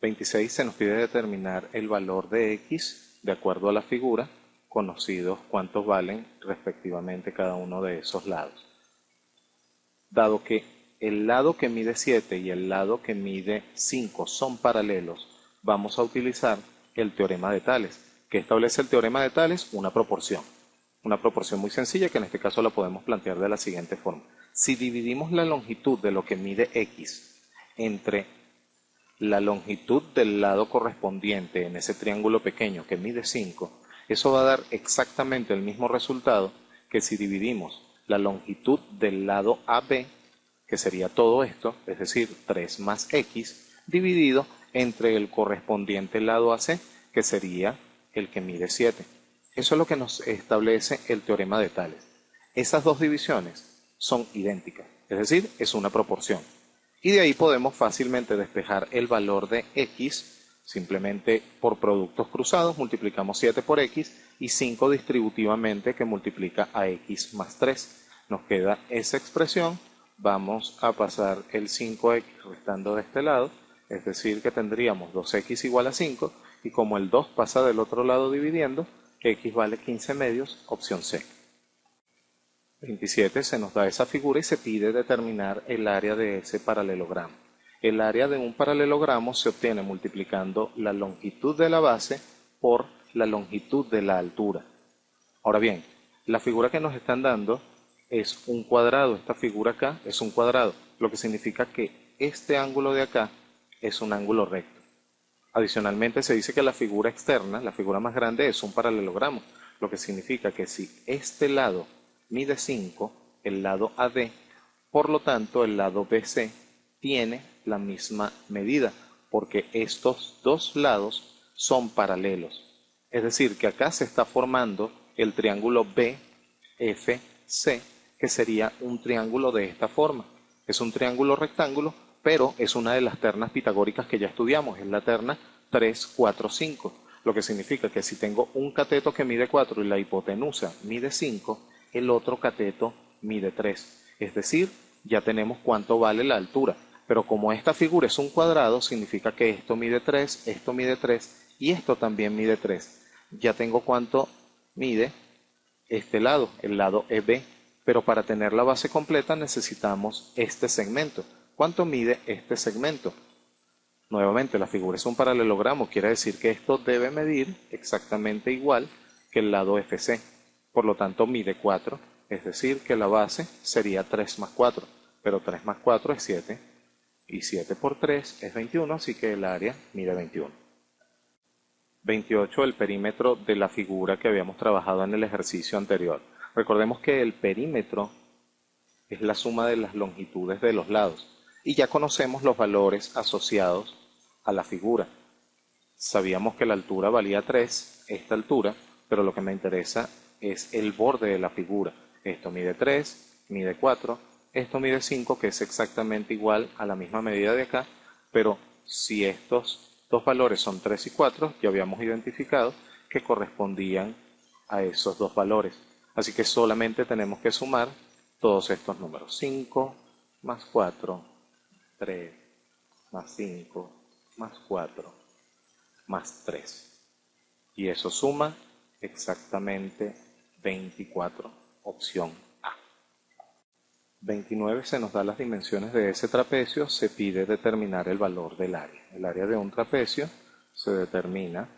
26 se nos pide determinar el valor de x de acuerdo a la figura, conocidos cuántos valen respectivamente cada uno de esos lados. Dado que el lado que mide 7 y el lado que mide 5 son paralelos, vamos a utilizar el teorema de Tales. ¿Qué establece el teorema de Tales? Una proporción. Una proporción muy sencilla que en este caso la podemos plantear de la siguiente forma. Si dividimos la longitud de lo que mide x entre la longitud del lado correspondiente en ese triángulo pequeño que mide 5, eso va a dar exactamente el mismo resultado que si dividimos la longitud del lado AB, que sería todo esto, es decir, 3 más x, dividido entre el correspondiente lado AC, que sería el que mide 7. Eso es lo que nos establece el teorema de Tales. Esas dos divisiones son idénticas, es decir, es una proporción. Y de ahí podemos fácilmente despejar el valor de x, simplemente por productos cruzados multiplicamos 7 por x y 5 distributivamente que multiplica a x más 3. Nos queda esa expresión, vamos a pasar el 5x restando de este lado, es decir que tendríamos 2x igual a 5 y como el 2 pasa del otro lado dividiendo, x vale 15 medios, opción C. 27 se nos da esa figura y se pide determinar el área de ese paralelogramo. El área de un paralelogramo se obtiene multiplicando la longitud de la base por la longitud de la altura. Ahora bien, la figura que nos están dando es un cuadrado. Esta figura acá es un cuadrado, lo que significa que este ángulo de acá es un ángulo recto. Adicionalmente se dice que la figura externa, la figura más grande, es un paralelogramo, lo que significa que si este lado mide 5, el lado AD, por lo tanto el lado BC tiene la misma medida, porque estos dos lados son paralelos. Es decir, que acá se está formando el triángulo BFC, que sería un triángulo de esta forma. Es un triángulo rectángulo, pero es una de las ternas pitagóricas que ya estudiamos, es la terna 3, 4, 5, lo que significa que si tengo un cateto que mide 4 y la hipotenusa mide 5, el otro cateto mide 3. Es decir, ya tenemos cuánto vale la altura. Pero como esta figura es un cuadrado, significa que esto mide 3 y esto también mide 3. Ya tengo cuánto mide este lado, el lado EB. Pero para tener la base completa necesitamos este segmento. ¿Cuánto mide este segmento? Nuevamente, la figura es un paralelogramo, quiere decir que esto debe medir exactamente igual que el lado FC. Por lo tanto, mide 4, es decir, que la base sería 3 más 4, pero 3 más 4 es 7, y 7 por 3 es 21, así que el área mide 21. 28, el perímetro de la figura que habíamos trabajado en el ejercicio anterior. Recordemos que el perímetro es la suma de las longitudes de los lados, y ya conocemos los valores asociados a la figura. Sabíamos que la altura valía 3, esta altura, pero lo que me interesa es el borde de la figura. Esto mide 3, mide 4, esto mide 5, que es exactamente igual a la misma medida de acá, pero si estos dos valores son 3 y 4, ya habíamos identificado que correspondían a esos dos valores. Así que solamente tenemos que sumar todos estos números. 5 más 4, 3 más 5 más 4 más 3. Y eso suma exactamente 24, opción A. 29 se nos da las dimensiones de ese trapecio, se pide determinar el valor del área. El área de un trapecio se determina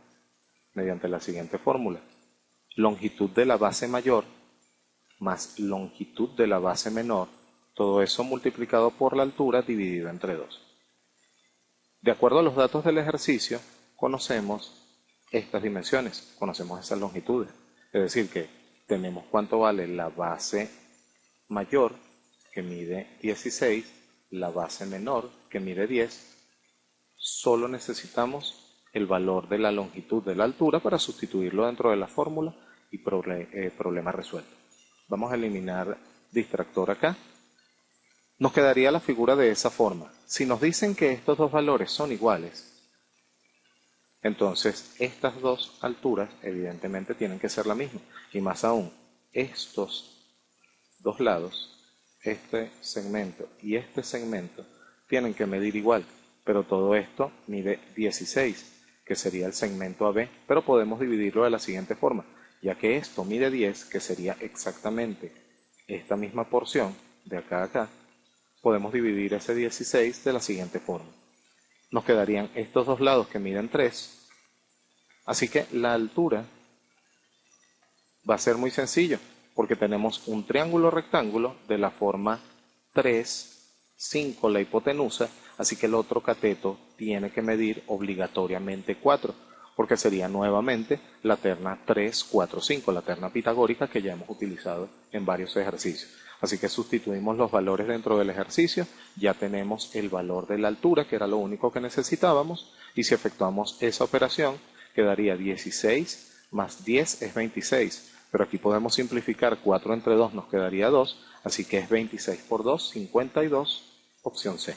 mediante la siguiente fórmula. Longitud de la base mayor más longitud de la base menor, todo eso multiplicado por la altura dividido entre 2. De acuerdo a los datos del ejercicio, conocemos estas dimensiones, conocemos esas longitudes. Es decir, que tenemos cuánto vale la base mayor, que mide 16, la base menor, que mide 10. Solo necesitamos el valor de la longitud de la altura para sustituirlo dentro de la fórmula y problema resuelto. Vamos a eliminar distractor acá. Nos quedaría la figura de esa forma. Si nos dicen que estos dos valores son iguales, entonces estas dos alturas evidentemente tienen que ser la misma. Y más aún, estos dos lados, este segmento y este segmento, tienen que medir igual. pero todo esto mide 16, que sería el segmento AB, pero podemos dividirlo de la siguiente forma, ya que esto mide 10, que sería exactamente esta misma porción de acá a acá, podemos dividir ese 16 de la siguiente forma. Nos quedarían estos dos lados que miden 3, así que la altura va a ser muy sencillo, porque tenemos un triángulo rectángulo de la forma 3, 5 la hipotenusa, así que el otro cateto tiene que medir obligatoriamente 4, porque sería nuevamente la terna 3, 4, 5, la terna pitagórica que ya hemos utilizado en varios ejercicios. Así que sustituimos los valores dentro del ejercicio, ya tenemos el valor de la altura, que era lo único que necesitábamos, y si efectuamos esa operación, quedaría 16 más 10 es 26, pero aquí podemos simplificar 4 entre 2 nos quedaría 2, así que es 26 por 2, 52, opción C.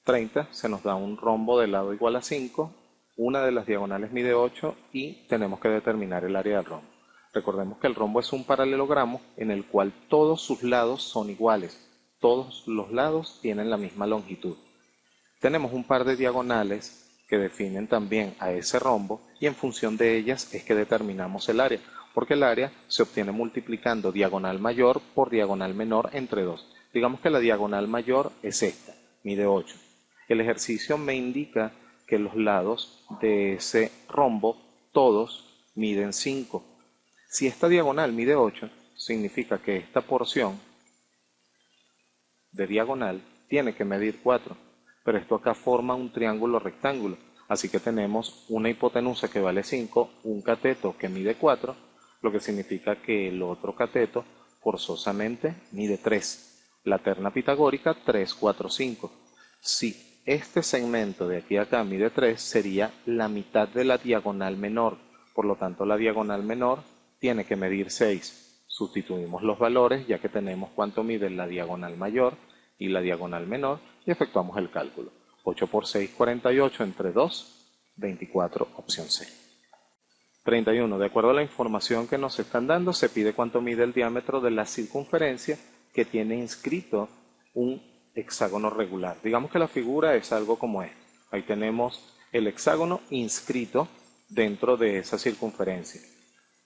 30 se nos da un rombo de lado igual a 5, una de las diagonales mide 8 y tenemos que determinar el área del rombo. Recordemos que el rombo es un paralelogramo en el cual todos sus lados son iguales, todos los lados tienen la misma longitud. Tenemos un par de diagonales que definen también a ese rombo y en función de ellas es que determinamos el área, porque el área se obtiene multiplicando diagonal mayor por diagonal menor entre 2. Digamos que la diagonal mayor es esta, mide 8. El ejercicio me indica que los lados de ese rombo todos miden 5. Si esta diagonal mide 8, significa que esta porción de diagonal tiene que medir 4, pero esto acá forma un triángulo rectángulo, así que tenemos una hipotenusa que vale 5, un cateto que mide 4, lo que significa que el otro cateto forzosamente mide 3. La terna pitagórica 3, 4, 5. Si este segmento de aquí a acá mide 3, sería la mitad de la diagonal menor, por lo tanto la diagonal menor tiene que medir 6. Sustituimos los valores ya que tenemos cuánto mide la diagonal mayor y la diagonal menor y efectuamos el cálculo. 8 por 6, 48 entre 2, 24, opción C. 31. De acuerdo a la información que nos están dando, se pide cuánto mide el diámetro de la circunferencia que tiene inscrito un hexágono regular. Digamos que la figura es algo como esto. Ahí tenemos el hexágono inscrito dentro de esa circunferencia.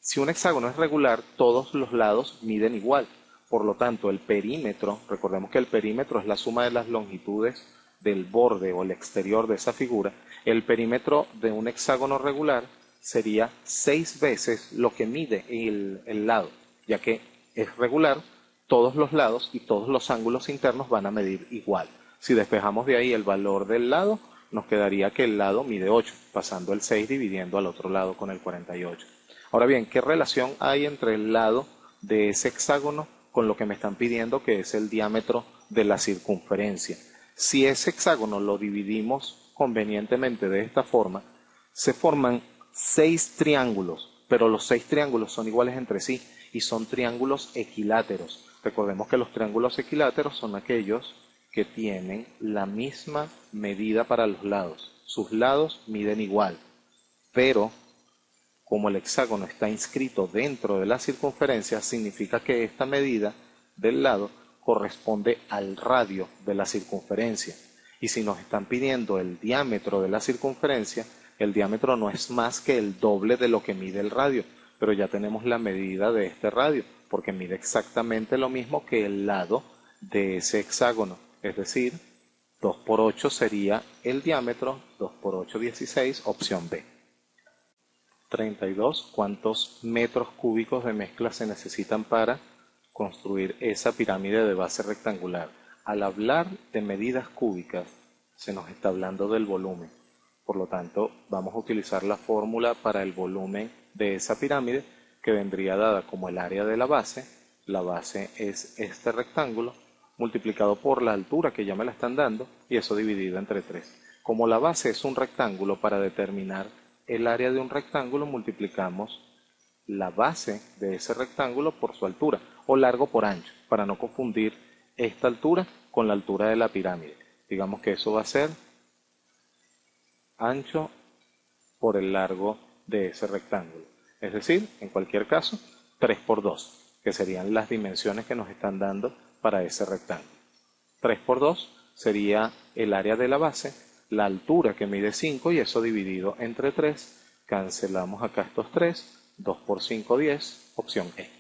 Si un hexágono es regular, todos los lados miden igual. Por lo tanto, el perímetro, recordemos que el perímetro es la suma de las longitudes del borde o el exterior de esa figura, el perímetro de un hexágono regular sería 6 veces lo que mide el lado, ya que es regular, todos los lados y todos los ángulos internos van a medir igual. Si despejamos de ahí el valor del lado, nos quedaría que el lado mide 8, pasando el 6 dividiendo al otro lado con el 48. Ahora bien, ¿qué relación hay entre el lado de ese hexágono con lo que me están pidiendo, que es el diámetro de la circunferencia? Si ese hexágono lo dividimos convenientemente de esta forma, se forman 6 triángulos, pero los 6 triángulos son iguales entre sí y son triángulos equiláteros. Recordemos que los triángulos equiláteros son aquellos que tienen la misma medida para los lados. Sus lados miden igual, pero como el hexágono está inscrito dentro de la circunferencia, significa que esta medida del lado corresponde al radio de la circunferencia. Y si nos están pidiendo el diámetro de la circunferencia, el diámetro no es más que el doble de lo que mide el radio, pero ya tenemos la medida de este radio, porque mide exactamente lo mismo que el lado de ese hexágono, es decir, 2 por 8 sería el diámetro, 2 por 8, 16, opción B. 32. ¿Cuántos metros cúbicos de mezcla se necesitan para construir esa pirámide de base rectangular? Al hablar de medidas cúbicas, se nos está hablando del volumen. Por lo tanto, vamos a utilizar la fórmula para el volumen de esa pirámide, que vendría dada como el área de la base. La base es este rectángulo, multiplicado por la altura que ya me la están dando, y eso dividido entre 3. Como la base es un rectángulo, para determinar el área de un rectángulo multiplicamos la base de ese rectángulo por su altura, o largo por ancho, para no confundir esta altura con la altura de la pirámide. Digamos que eso va a ser ancho por el largo de ese rectángulo. Es decir, en cualquier caso, 3 por 2, que serían las dimensiones que nos están dando para ese rectángulo. 3 por 2 sería el área de la base, la altura que mide 5 y eso dividido entre 3. Cancelamos acá estos 3, 2 por 5, 10, opción E.